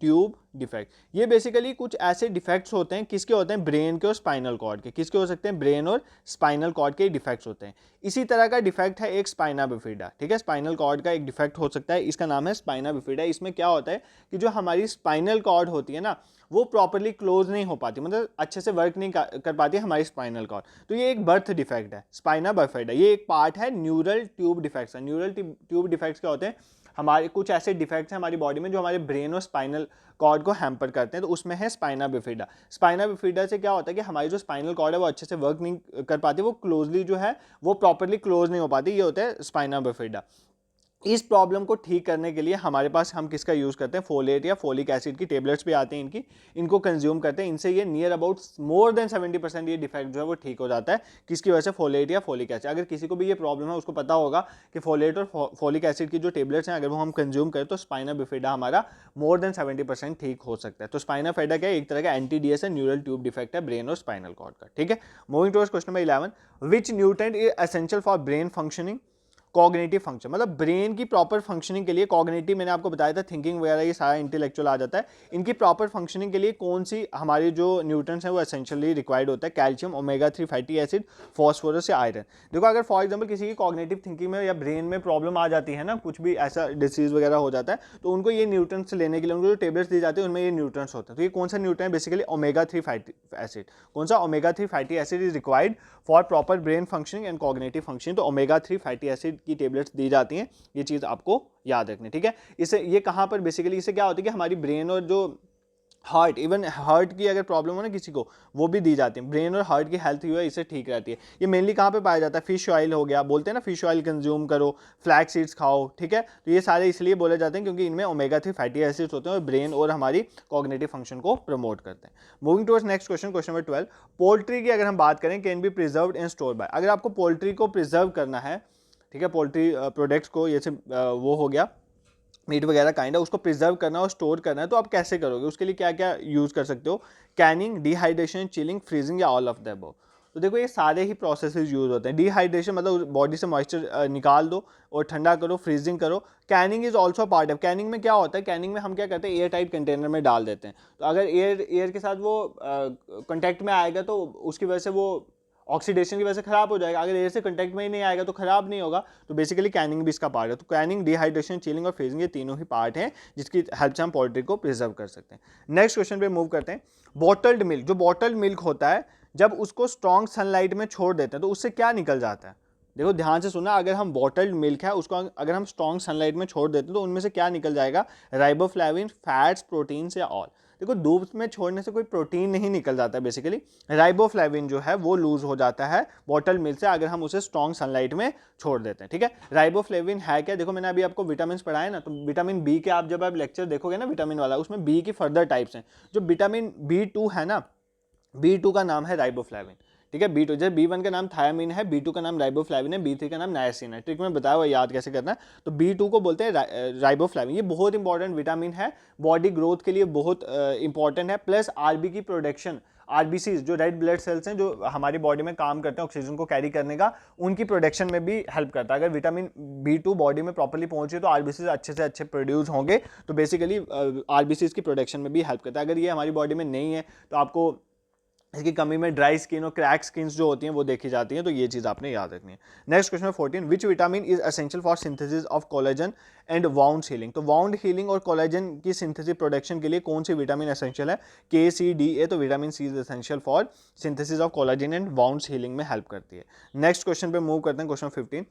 ट्यूब डिफेक्ट। ये बेसिकली कुछ ऐसे डिफेक्ट्स होते हैं, किसके होते हैं, ब्रेन के और स्पाइनल कॉर्ड के। किसके हो सकते हैं, ब्रेन और स्पाइनल कॉर्ड के डिफेक्ट्स होते हैं। इसी तरह का डिफेक्ट है एक स्पाइना बिफिडा, ठीक है, स्पाइनल कॉर्ड का एक डिफेक्ट हो सकता है, इसका नाम है स्पाइना बिफिडा। इसमें क्या होता है कि जो हमारी स्पाइनल कॉर्ड होती है ना, वो प्रॉपरली क्लोज नहीं हो पाती, मतलब अच्छे से वर्क नहीं कर पाती हमारी स्पाइनल कॉर्ड, तो ये एक बर्थ डिफेक्ट है, स्पाइना बिफिडा। ये एक पार्ट है neural tube defects. Neural tube defects क्या होते हैं, हमारे कुछ ऐसे डिफेक्ट्स हैं हमारी बॉडी में जो हमारे ब्रेन और स्पाइनल कॉर्ड को हैम्पर करते हैं, तो उसमें है स्पाइना बिफिडा। स्पाइना बिफिडा से क्या होता है कि हमारी जो स्पाइनल कॉर्ड है वो अच्छे से वर्क नहीं कर पाती, वो क्लोजली जो है वो प्रॉपरली क्लोज नहीं हो पाती, ये होता है स्पाइना बिफिडा। इस प्रॉब्लम को ठीक करने के लिए हमारे पास हम किसका यूज़ करते हैं, फोलेट या फोलिक एसिड की टेबलेट्स भी आते हैं इनको कंज्यूम करते हैं। इनसे ये नियर अबाउट मोर देन 70% ये डिफेक्ट जो है वो ठीक हो जाता है, किसकी वजह से, फोलेट या फोलिक एसिड। अगर किसी को भी ये प्रॉब्लम है उसको पता होगा कि फोलेट और फोलिक एसिड की जो टेबलेट्स हैं अगर वो हम कंज्यूम करें तो स्पाइना बिफिडा हमारा मोर देन 70% ठीक हो सकता है। तो स्पाइना बिफिडा क्या है, एक तरह का NTDs है, न्यूरल ट्यूब डिफेक्ट है ब्रेन और स्पाइनल कॉर्ड का, ठीक है। Moving towards question number 11, which nutrient is essential for brain functioning, cognitive function, मतलब ब्रेन की प्रॉपर फंक्शनिंग के लिए, कॉग्निटिव मैंने आपको बताया था, थिंकिंग वगैरह ये सारा इंटेलेक्चुअल आ जाता है, इनकी प्रॉपर फंक्शनिंग के लिए कौन सी हमारी जो न्यूट्रिएंट्स हैं वो एसेंशियली रिक्वायर्ड होता है, calcium, omega 3 fatty acid, phosphorus या आयरन। देखो अगर फॉर एग्जांपल किसी की कॉग्निटिव थिंकिंग में या ब्रेन में प्रॉब्लम आ जाती है ना, कुछ भी ऐसा डिसीज वगैरह हो जाता है, तो उनको ये न्यूट्रिएंट्स लेने के लिए उनको जो टेबलेट्स दी जाती है उनमें ये न्यूट्रिएंट्स होते हैं। तो ये कौन सा nutrient, basically omega 3 fatty acid. कौन सा, omega 3 fatty acid is required for proper brain functioning and cognitive functioning. तो ओमेगा 3 फैटी एसिड की टेबलेट्स दी जाती हैं, ये चीज आपको याद रखनी, ठीक है। इससे ये कहां पर बेसिकली इससे क्या होता है कि हमारी ब्रेन और जो हार्ट, इवन हार्ट की अगर प्रॉब्लम हो ना किसी को, वो भी दी जाती है, ब्रेन और हार्ट की हेल्थ जो है इससे ठीक रहती है। ये मेनली कहाँ पे पाया जाता है, फिश ऑयल हो गया, बोलते हैं ना फिश ऑयल कंज्यूम करो, फ्लैक्स सीड्स खाओ, ठीक है। तो ये सारे इसलिए बोले जाते हैं क्योंकि इनमें ओमेगा 3 फैटी एसिड्स होते हैं और ब्रेन और हमारी कॉग्निटिव फंक्शन को प्रमोट करते हैं। Moving towards next question, question number 12, poultry की अगर हम बात करें, can be preserved in store bye. अगर आपको पोल्ट्री को प्रिजर्व करना है, ठीक है, पोल्ट्री प्रोडक्ट्स को, जैसे वो हो गया मीट वगैरह काइंड है, उसको प्रिजर्व करना और स्टोर करना है, तो आप कैसे करोगे, उसके लिए क्या क्या यूज़ कर सकते हो, कैनिंग, डिहाइड्रेशन, चिलिंग, फ्रीजिंग या ऑल ऑफ द अबव। तो देखो ये सारे ही प्रोसेसेस यूज होते हैं। डिहाइड्रेशन मतलब बॉडी से मॉइस्चर निकाल दो और ठंडा करो, फ्रीजिंग करो। Canning is also part of, Canning में क्या होता है, कैनिंग में हम क्या करते हैं, एयर टाइट कंटेनर में डाल देते हैं, तो अगर एयर के साथ वो कॉन्टैक्ट में आएगा तो उसकी वजह से वो ऑक्सीडेशन की वजह से खराब हो जाएगा, अगर एयर से कंटेक्ट में ही नहीं आएगा तो खराब नहीं होगा। तो बेसिकली कैनिंग भी इसका पार्ट है। तो कैनिंग, डिहाइड्रेशन, चिलिंग और फ्रीजिंग ये तीनों ही पार्ट हैं जिसकी हेल्प से हम पोल्ट्री को प्रिजर्व कर सकते हैं। नेक्स्ट क्वेश्चन पे मूव करते हैं, बॉटल्ड मिल्क। जो बॉटल्ड मिल्क होता है जब उसको स्ट्रॉन्ग सनलाइट में छोड़ देते हैं तो उससे क्या निकल जाता है। देखो ध्यान से सुना, अगर हम बॉटल्ड मिल्क है उसको अगर हम स्ट्रॉन्ग सनलाइट में छोड़ देते हैं तो उनमें से क्या निकल जाएगा, राइबोफ्लेविन, फैट्स, प्रोटीन्स या ऑल। देखो धूप में छोड़ने से कोई प्रोटीन नहीं निकल जाता है, बेसिकली राइबोफ्लेविन जो है वो लूज हो जाता है बॉटल मिल्क से अगर हम उसे स्ट्रॉन्ग सनलाइट में छोड़ देते हैं, ठीक है। राइबोफ्लेविन है क्या, देखो मैंने अभी आपको विटामिन पढ़ाया ना, तो विटामिन बी के आप जब आप लेक्चर देखोगे ना विटामिन वाला, उसमें बी की फर्दर टाइप्स हैं। जो विटामिन B2 है ना, B2 का नाम है राइबोफ्लेविन, ठीक है। B2 जैसे B1 का नाम थायामीन है, B2 का नाम राइबोफ्लेविन है, B3 का नाम नायसिन है। ट्रिक में बताया हुआ याद कैसे करना है। तो B2 को बोलते हैं राइबोफ्लेविन। ये बहुत इंपॉर्टेंट विटामिन है, बॉडी ग्रोथ के लिए बहुत इंपॉर्टेंट है। प्लस आरबी की प्रोडक्शन, आरबीसी जो रेड ब्लड सेल्स हैं जो हमारी बॉडी में काम करते हैं ऑक्सीजन को कैरी करने का, उनकी प्रोडक्शन में भी हेल्प करता है। अगर विटामिन B2 बॉडी में प्रॉपर्ली पहुंचे तो आरबीसी अच्छे से अच्छे प्रोड्यूस होंगे, तो बेसिकली आरबीसी की प्रोडक्शन में भी हेल्प करता है। अगर ये हमारी बॉडी में नहीं है तो आपको इसकी कमी में ड्राई स्किन और क्रैक स्किन्स जो होती हैं वो देखी जाती हैं, तो ये चीज़ आपने याद रखनी है। Next question 14, which vitamin is essential for synthesis of collagen and wound healing. तो वाउंड हीलिंग और कोलेजन की सिंथेसिस प्रोडक्शन के लिए कौन सी विटामिन एसेंशियल है? KCDA। तो vitamin C is essential for synthesis of collagen and wound healing में हेल्प करती है। नेक्स्ट क्वेश्चन पे मूव करते हैं, क्वेश्चन 15,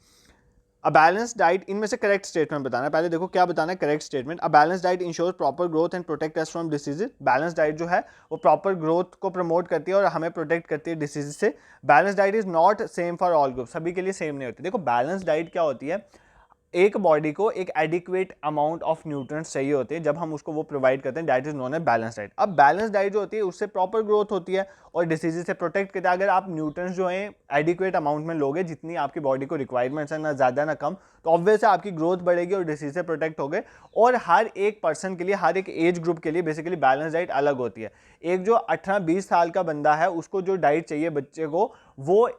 अ बैलेंस डाइट, इनमें से करेक्ट स्टेटमेंट बताना है। पहले देखो क्या बताना है correct statement. A balance diet ensure proper growth and protect us from diseases. Balance diet जो है वो प्रॉपर ग्रोथ को प्रमोट करती है और हमें प्रोटेक्ट करती है डिसीज से। Balance diet is not same for all group, सभी के लिए सेम नहीं होती। देखो बैलेंस डाइट क्या होती है, एक बॉडी को एक एडिक्वेट अमाउंट ऑफ न्यूट्रिएंट्स चाहिए होते हैं, जब हम उसको वो प्रोवाइड करते हैं, that is known as balance diet. अब बैलेंस डाइट जो होती है उससे प्रॉपर ग्रोथ होती है और डिसीजेज से प्रोटेक्ट करता है। अगर आप न्यूट्रिएंट्स जो हैं एडिक्वेट अमाउंट में लोगे, जितनी आपकी बॉडी को रिक्वायरमेंट्स है, ना ज़्यादा ना कम, तो ऑब्वियस है आपकी ग्रोथ बढ़ेगी और डिसीज से प्रोटेक्ट होगे। और हर एक पर्सन के लिए, हर एक एज ग्रुप के लिए बेसिकली बैलेंस डाइट अलग होती है। एक जो 18-20 साल का बंदा है उसको जो डाइट चाहिए बच्चे को, वो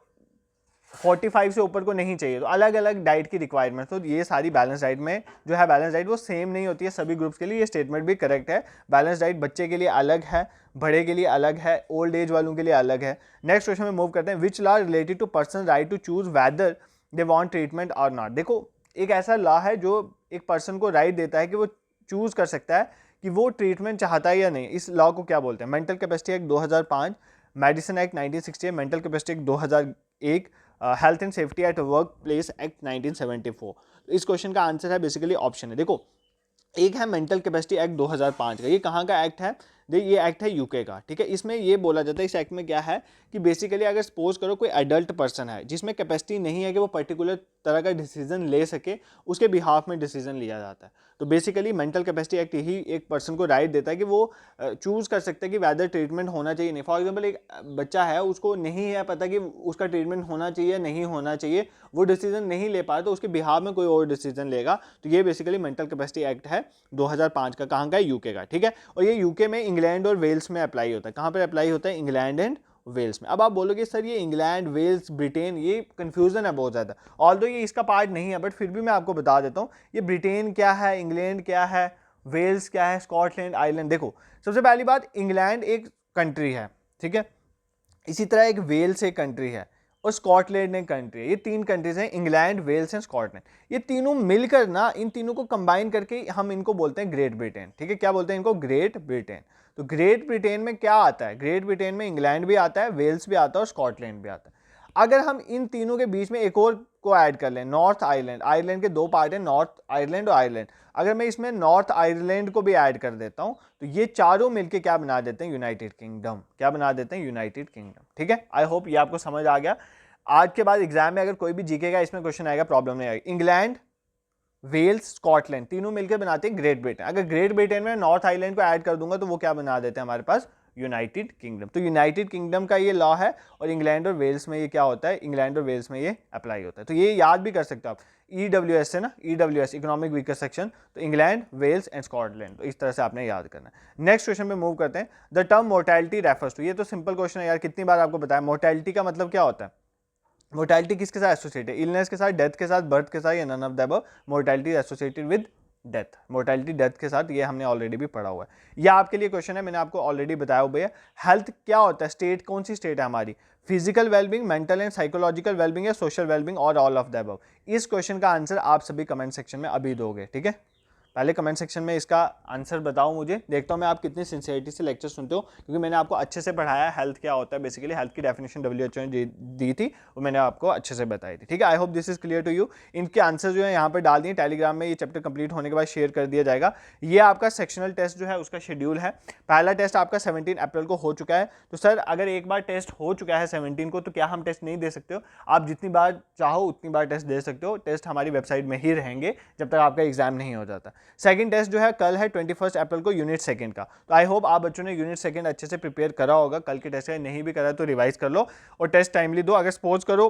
45 से ऊपर को नहीं चाहिए। तो अलग अलग डाइट की रिक्वायरमेंट, तो ये सारी बैलेंस डाइट में जो है बैलेंस डाइट वो सेम नहीं होती है सभी ग्रुप्स के लिए। ये स्टेटमेंट भी करेक्ट है। बैलेंस डाइट बच्चे के लिए अलग है, बड़े के लिए अलग है, ओल्ड एज वालों के लिए अलग है। नेक्स्ट क्वेश्चन में मूव करते हैं, which law related to person right to choose whether they want treatment or not. देखो एक ऐसा लॉ है जो एक पर्सन को राइट देता है कि वो चूज कर सकता है कि वो ट्रीटमेंट चाहता है या नहीं। इस लॉ को क्या बोलते हैं? Mental capacity act 2005, medicine act 1968, mental capacity act 2001, health and safety at work place act 1974। इस क्वेश्चन का आंसर है बेसिकली ऑप्शन है। देखो एक है मेंटल कैपेसिटी एक्ट 2005 का, ये कहाँ का एक्ट है? ये एक्ट है यूके का, ठीक है। इसमें ये बोला जाता है, इस एक्ट में क्या है कि बेसिकली अगर सपोज करो कोई एडल्ट पर्सन है जिसमें कैपेसिटी नहीं है कि वो पर्टिकुलर तरह का डिसीजन ले सके, उसके बिहाफ में डिसीजन लिया जाता है। तो बेसिकली मेंटल कैपेसिटी एक्ट ही एक पर्सन को राइट देता है कि वो चूज कर सकते हैं कि वेदर ट्रीटमेंट होना चाहिए नहीं। फॉर एग्जाम्पल एक बच्चा है, उसको नहीं है पता कि उसका ट्रीटमेंट होना चाहिए नहीं होना चाहिए, वो डिसीजन नहीं ले पाए तो उसके बिहाफ में कोई और डिसीजन लेगा। तो ये बेसिकली मेंटल कैपेसिटी एक्ट है 2005 का, कहाँ का है? यूके का, ठीक है। और ये यूके में इंग्लैंड और वेल्स में अप्लाई होता है। कहाँ पर अप्लाई होता है? इंग्लैंड एंड वेल्स में। अब आप बोलोगे सर ये इंग्लैंड, वेल्स, ब्रिटेन, ये कंफ्यूजन है बहुत ज़्यादा। ऑल्दो ये इसका पार्ट नहीं है बट फिर भी मैं आपको बता देता हूँ ये ब्रिटेन क्या है, इंग्लैंड क्या है, वेल्स क्या है, स्कॉटलैंड, आयरलैंड। देखो सबसे पहली बात, इंग्लैंड एक कंट्री है, ठीक है। इसी तरह एक वेल्स एक कंट्री है और स्कॉटलैंड एक कंट्री है। ये तीन कंट्रीज हैं, इंग्लैंड, वेल्स एंड स्कॉटलैंड। ये तीनों मिलकर ना, इन तीनों को कंबाइन करके हम इनको बोलते हैं ग्रेट ब्रिटेन, ठीक है। क्या बोलते हैं इनको? Great Britain. तो ग्रेट ब्रिटेन में क्या आता है? ग्रेट ब्रिटेन में इंग्लैंड भी आता है, वेल्स भी आता है और स्कॉटलैंड भी आता है। अगर हम इन तीनों के बीच में एक और को ऐड कर लें, नॉर्थ आयरलैंड, आयरलैंड के दो पार्ट हैं, नॉर्थ आयरलैंड और आयरलैंड, अगर मैं इसमें नॉर्थ आयरलैंड को भी ऐड कर देता हूं तो ये चारों मिलके क्या बना देते हैं? United kingdom. क्या बना देते हैं? यूनाइटेड किंगडम, ठीक है। आई होप ये आपको समझ आ गया। आज के बाद एग्जाम में अगर कोई भी जीके का इसमें क्वेश्चन आएगा, प्रॉब्लम नहीं आएगी। इंग्लैंड, वेल्स, स्कॉटलैंड तीनों मिलकर बनाते हैं ग्रेट ब्रिटेन। अगर ग्रेट ब्रिटेन में नॉर्थ आयरलैंड को ऐड कर दूंगा तो वो क्या बना देते हैं हमारे पास? United Kingdom. तो यूनाइटेड किंगडम का ये लॉ है और इंग्लैंड और वेल्स में ये क्या होता है? इंग्लैंड और वेल्स में ये अप्लाई होता है। तो ये याद भी कर सकते हो आप, EWS से ना, EWS इकोनॉमिक वीकर सेक्शन, तो इंग्लैंड, वेल्स एंड स्कॉटलैंड, तो इस तरह से आपने याद करना है। नेक्स्ट क्वेश्चन पे मूव करते हैं, the term mortality refers to. ये तो सिंपल क्वेश्चन है यार, कितनी बार आपको बताया। मोर्टेलिटी का मतलब क्या होता है? मोर्टेलिटी किसके साथ एसोसिएटेड है? इलनेस के साथ, डेथ के साथ, बर्थ के साथ, या none of the above. Mortality associated with death, mortality death के साथ, ये हमने ऑलरेडी भी पढ़ा हुआ है। यह आपके लिए क्वेश्चन है, मैंने आपको ऑलरेडी बताया हुआ है। हेल्थ क्या होता है? स्टेट कौन सी स्टेट है हमारी? Physical wellbeing, mental and psychological wellbeing या सोशल वेलबिंग और ऑल ऑफ द अबव। इस क्वेश्चन का आंसर आप सभी कमेंट सेक्शन में अभी दोगे, ठीक है। पहले कमेंट सेक्शन में इसका आंसर बताओ मुझे, देखता हूँ मैं आप कितनी सिंसियरिटी से लेक्चर सुनते हो, क्योंकि मैंने आपको अच्छे से पढ़ाया है। हेल्थ क्या होता है बेसिकली, हेल्थ की डेफिनेशन WHO ने दी थी, वो मैंने आपको अच्छे से बताई थी, ठीक है। I hope this is clear to you. इनके आंसर जो है यहाँ पर डाल दिए, टेलीग्राम में ये चैप्टर कंप्लीट होने के बाद शेयर कर दिया जाएगा। ये आपका सेक्शनल टेस्ट जो है उसका शेड्यूल है। पहला टेस्ट आपका 17 अप्रैल को हो चुका है। तो सर अगर एक बार टेस्ट हो चुका है 17 को, तो क्या हम टेस्ट नहीं दे सकते हो? आप जितनी बार चाहो उतनी बार टेस्ट दे सकते हो। टेस्ट हमारी वेबसाइट में ही रहेंगे जब तक आपका एग्जाम नहीं हो जाता। सेकंड टेस्ट जो है कल है 21 अप्रैल को यूनिट सेकंड का। तो आई होप आप बच्चों ने यूनिट सेकंड अच्छे से प्रिपेयर करा होगा, कल के टेस्ट का नहीं भी करा तो रिवाइज कर लो और टेस्ट टाइमली दो। अगर सपोज करो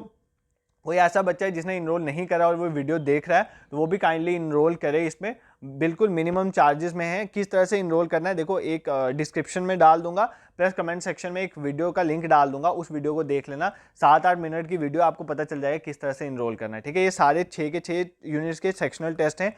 कोई ऐसा बच्चा है जिसने इनरोल नहीं करा और वो वीडियो देख रहा है तो वो भी काइंडली इनरोल करे। इसमें बिल्कुल मिनिमम चार्जेस में है। किस तरह से इनरोल करना है देखो, एक डिस्क्रिप्शन में डाल दूंगा प्लस कमेंट सेक्शन में एक वीडियो का लिंक डाल दूंगा, उस वीडियो को देख लेना। 7-8 मिनट की वीडियो, आपको पता चल जाएगा किस तरह से इनरोल करना है। ठीक है, ये सारे 6 के 6 यूनिट्स के सेक्शनल टेस्ट हैं।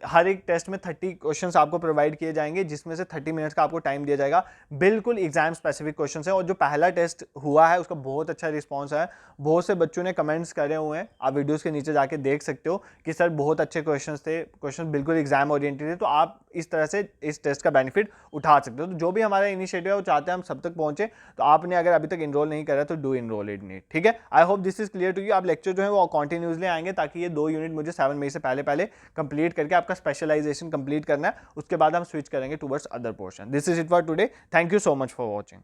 हर एक टेस्ट में 30 क्वेश्चंस आपको प्रोवाइड किए जाएंगे जिसमें से 30 मिनट्स का आपको टाइम दिया जाएगा। बिल्कुल एग्जाम स्पेसिफिक क्वेश्चंस है। और जो पहला टेस्ट हुआ है उसका बहुत अच्छा रिस्पांस है, बहुत से बच्चों ने कमेंट्स करे हुए हैं, आप वीडियोस के नीचे जाके देख सकते हो कि सर बहुत अच्छे क्वेश्चंस थे, क्वेश्चन बिल्कुल एग्जाम ओरिएंटेड थे। तो आप इस तरह से इस टेस्ट का बेनिफिट उठा सकते हो। तो जो भी हमारा इनिशिएटिव है वो चाहते हैं हम सब तक पहुंचे। तो आपने अगर अभी तक इनरोल नहीं करा तो डू इनरोल इट नीट। ठीक है, I hope this is clear to you. आप लेक्चर जो है वो कॉन्टिन्यूसली आएंगे ताकि ये 2 यूनिट मुझे 7 मई से पहले कंप्लीट करके आपका स्पेशलाइजेशन कंप्लीट करना है। उसके बाद हम स्विच करेंगे towards other portion. This is it for today. Thank you so much for watching.